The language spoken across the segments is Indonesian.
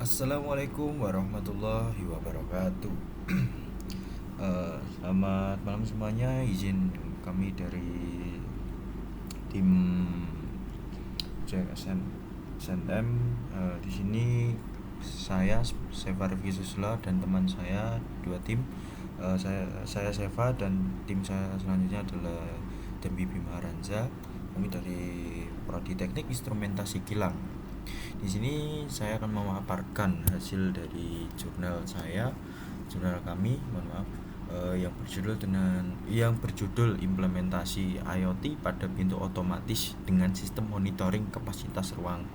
Assalamualaikum warahmatullahi wabarakatuh. Selamat malam semuanya. Izin kami dari tim JSN SNM. Di sini saya Seva Rifki Susla dan teman saya dua tim. Saya Seva dan tim saya selanjutnya adalah Dembi Bima Ranza. Kami dari Prodi Teknik Instrumentasi Kilang. Di sini saya akan memaparkan hasil dari jurnal kami, mohon maaf, yang berjudul implementasi IoT pada pintu otomatis dengan sistem monitoring kapasitas ruang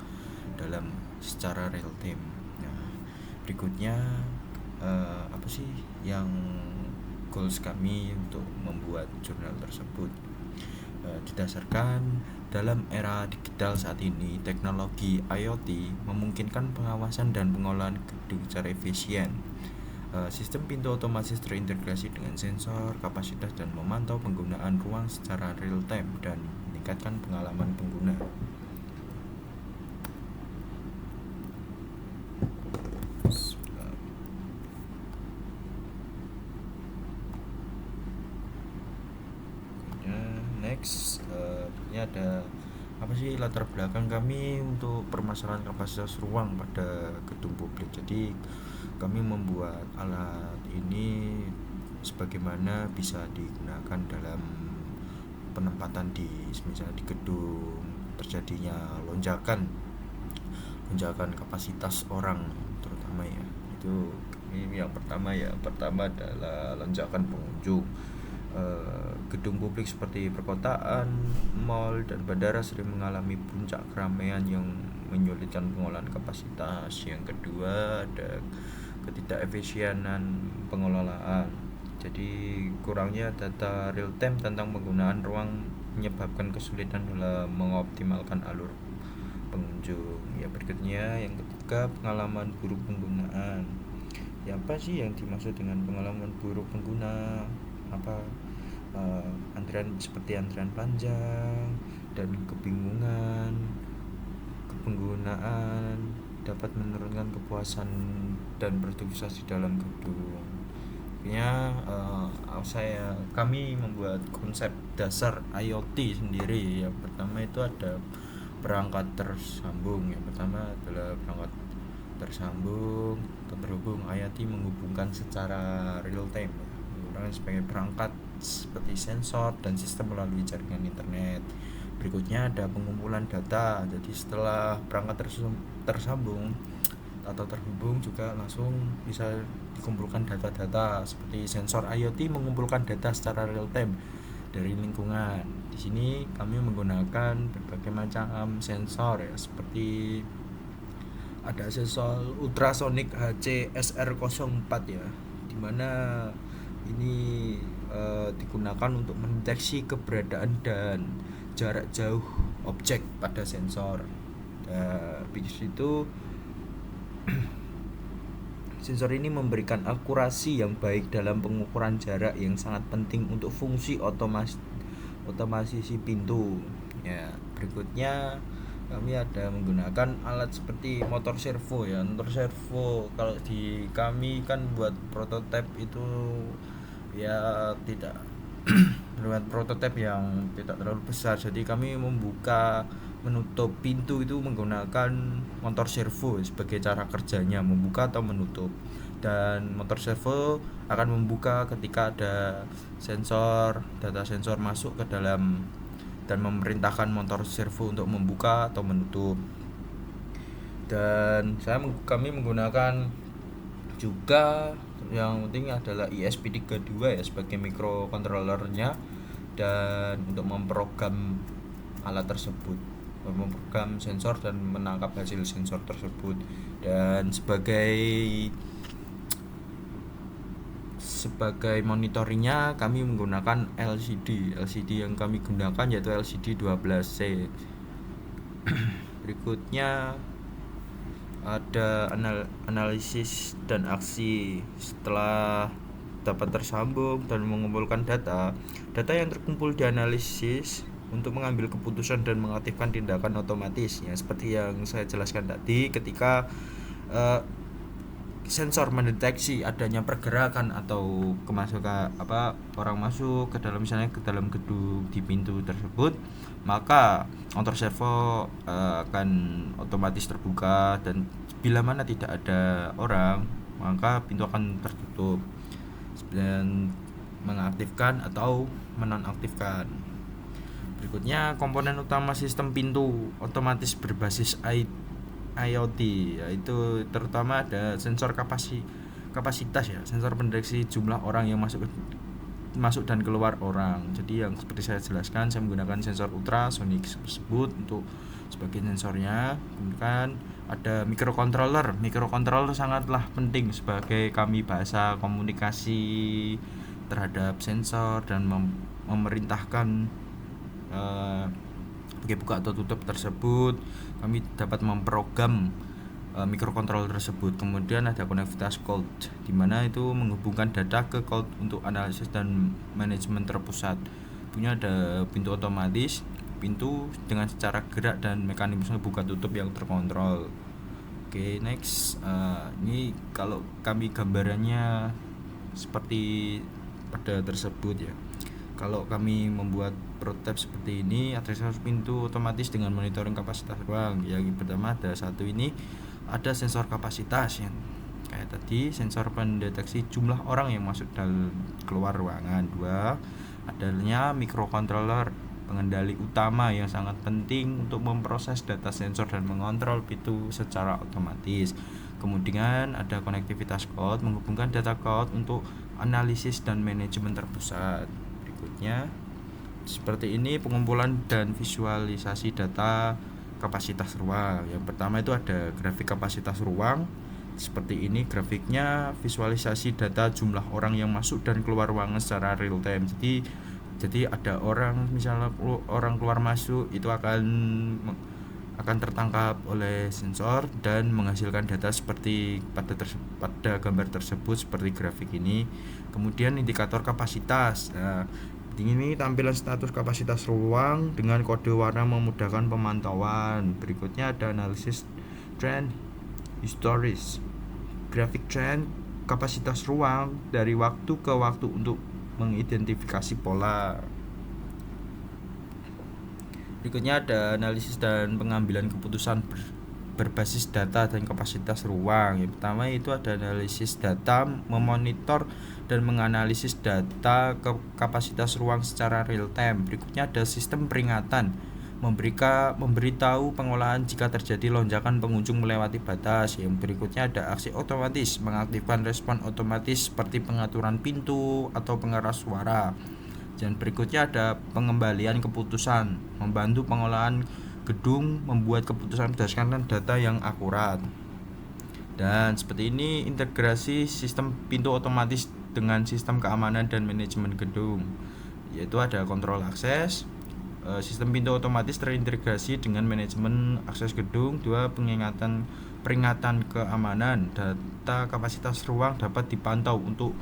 dalam secara real time. Nah, berikutnya apa sih yang goals kami untuk membuat jurnal tersebut? Didasarkan dalam era digital saat ini, teknologi IoT memungkinkan pengawasan dan pengolahan gedung secara efisien. Sistem pintu otomatis terintegrasi dengan sensor, kapasitas, dan memantau penggunaan ruang secara real time dan meningkatkan pengalaman pengguna. Next, ini ada apa sih latar belakang kami untuk permasalahan kapasitas ruang pada gedung publik. Jadi kami membuat alat ini sebagaimana bisa digunakan dalam penempatan misalnya di gedung terjadinya lonjakan kapasitas orang terutama ya. Itu ini yang pertama adalah lonjakan pengunjung. Gedung publik seperti perkotaan, mal, dan bandara sering mengalami puncak keramaian yang menyulitkan pengolahan kapasitas. Yang kedua ada ketidakefisienan pengelolaan. Jadi kurangnya data real time tentang penggunaan ruang menyebabkan kesulitan dalam mengoptimalkan alur pengunjung. Ya, berikutnya yang ketiga, pengalaman buruk penggunaan. Ya, apa sih yang dimaksud dengan pengalaman buruk pengguna? Antrian panjang dan kebingungan kepenggunaan dapat menurunkan kepuasan dan produktivitas di dalam gedung. Kami membuat konsep dasar IoT sendiri. Yang pertama itu ada perangkat tersambung. Yang pertama adalah perangkat tersambung terhubung. IoT menghubungkan secara real time menggunakan sebagai perangkat seperti sensor dan sistem melalui jaringan internet. Berikutnya ada pengumpulan data. Jadi setelah perangkat tersambung atau terhubung juga langsung bisa dikumpulkan data-data seperti sensor IoT mengumpulkan data secara real time dari lingkungan. Di sini kami menggunakan berbagai macam sensor ya, seperti ada sensor ultrasonic HC-SR04 ya, dimana ini digunakan untuk mendeteksi keberadaan dan jarak jauh objek pada sensor. Habis itu sensor ini memberikan akurasi yang baik dalam pengukuran jarak yang sangat penting untuk fungsi otomasi pintu. Ya, berikutnya kami ada menggunakan alat seperti motor servo ya. Motor servo kalau di kami kan buat prototipe itu ya tidak buat prototipe yang tidak terlalu besar. Jadi kami menutup pintu itu menggunakan motor servo sebagai cara kerjanya, membuka atau menutup. Dan motor servo akan membuka ketika ada data sensor masuk ke dalam dan memerintahkan motor servo untuk membuka atau menutup. Dan kami menggunakan juga yang penting adalah ESP32 ya sebagai microcontrollernya, dan untuk memprogram alat tersebut, memprogram sensor dan menangkap hasil sensor tersebut. Dan sebagai monitoringnya kami menggunakan LCD yang kami gunakan yaitu LCD 12C. Berikutnya ada analisis dan aksi. Setelah dapat tersambung dan mengumpulkan data yang terkumpul dianalisis untuk mengambil keputusan dan mengaktifkan tindakan otomatis ya, seperti yang saya jelaskan tadi. Ketika sensor mendeteksi adanya pergerakan atau kemasukan orang masuk ke dalam, misalnya ke dalam gedung di pintu tersebut, maka kontrol servo akan otomatis terbuka, dan bila mana tidak ada orang maka pintu akan tertutup dan mengaktifkan atau menonaktifkan. Berikutnya, komponen utama sistem pintu otomatis berbasis IoT, yaitu terutama ada sensor kapasitas ya, sensor pendeteksi jumlah orang yang masuk dan keluar orang. Jadi yang seperti saya jelaskan, saya menggunakan sensor ultrasonik tersebut untuk sebagai sensornya. Kemudian ada microcontroller. Microcontroller sangatlah penting sebagai kami bahasa komunikasi terhadap sensor dan memerintahkan bagi buka atau tutup tersebut. Kami dapat memprogram microcontroller tersebut. Kemudian ada konektivitas cloud, di mana itu menghubungkan data ke cloud untuk analisis dan manajemen terpusat. Punya ada pintu otomatis, pintu dengan secara gerak dan mekanisme buka tutup yang terkontrol. Oke, next. Ini kalau kami gambarannya seperti pada tersebut ya. Kalau kami membuat prototipe seperti ini, ada sensor pintu otomatis dengan monitoring kapasitas ruang. Yang pertama ada satu, ini ada sensor kapasitas yang kayak tadi, sensor pendeteksi jumlah orang yang masuk dan keluar ruangan. 2, adanya microcontroller, pengendali utama yang sangat penting untuk memproses data sensor dan mengontrol pintu secara otomatis. Kemudian ada konektivitas cloud, menghubungkan data cloud untuk analisis dan manajemen terpusat. Berikutnya seperti ini pengumpulan dan visualisasi data kapasitas ruang. Yang pertama itu ada grafik kapasitas ruang. Seperti ini grafiknya, visualisasi data jumlah orang yang masuk dan keluar ruangan secara real time. Jadi ada orang, misalnya orang keluar masuk, itu akan tertangkap oleh sensor dan menghasilkan data seperti pada gambar tersebut, seperti grafik ini. Kemudian indikator kapasitas. Nah, ini tampilan status kapasitas ruang dengan kode warna memudahkan pemantauan. Berikutnya ada analisis trend historis, grafik trend kapasitas ruang dari waktu ke waktu untuk mengidentifikasi pola. Berikutnya ada analisis dan pengambilan keputusan berbasis data dan kapasitas ruang. Yang pertama itu ada analisis data, memonitor dan menganalisis data kapasitas ruang secara real time. Berikutnya ada sistem peringatan, memberitahu pengolahan jika terjadi lonjakan pengunjung melewati batas. Yang berikutnya ada aksi otomatis, mengaktifkan respon otomatis seperti pengaturan pintu atau pengeras suara. Dan berikutnya ada pengembalian keputusan, membantu pengolahan gedung membuat keputusan berdasarkan data yang akurat. Dan seperti ini integrasi sistem pintu otomatis dengan sistem keamanan dan manajemen gedung, yaitu ada kontrol akses. Sistem pintu otomatis terintegrasi dengan manajemen akses gedung. 2, peringatan keamanan. Data kapasitas ruang dapat dipantau untuk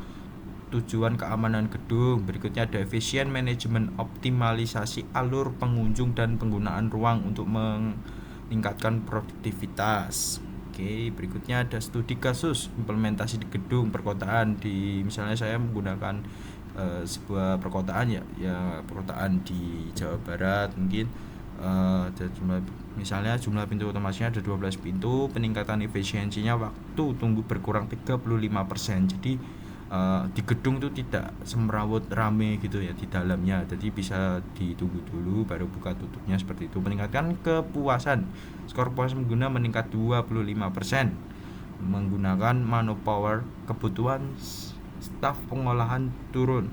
tujuan keamanan gedung. Berikutnya ada efisien manajemen, optimalisasi alur pengunjung dan penggunaan ruang untuk meningkatkan produktivitas. Oke, berikutnya ada studi kasus implementasi di gedung perkotaan. Misalnya saya menggunakan sebuah perkotaan ya perkotaan di Jawa Barat, mungkin ada misalnya jumlah pintu otomatisnya ada 12 pintu, peningkatan efisiensinya waktu tunggu berkurang 35%. Jadi di gedung itu tidak semrawut rame gitu ya di dalamnya, jadi bisa ditunggu dulu baru buka tutupnya, seperti itu. Meningkatkan kepuasan, skor puas pengguna meningkat 25%. Menggunakan manpower, kebutuhan staf pengelola turun.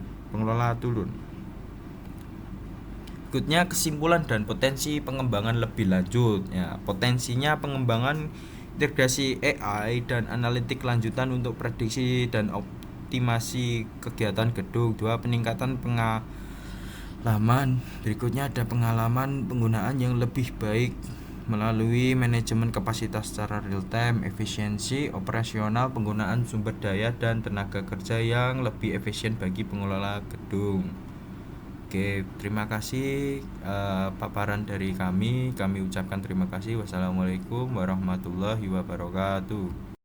Berikutnya kesimpulan dan potensi pengembangan lebih lanjut ya. Potensinya pengembangan integrasi AI dan analitik lanjutan untuk prediksi dan optimasi kegiatan gedung. 2, peningkatan pengalaman. Berikutnya ada pengalaman penggunaan yang lebih baik melalui manajemen kapasitas secara real time, efisiensi operasional, penggunaan sumber daya dan tenaga kerja yang lebih efisien bagi pengelola gedung. Oke, terima kasih paparan dari kami ucapkan terima kasih. Wassalamualaikum warahmatullahi wabarakatuh.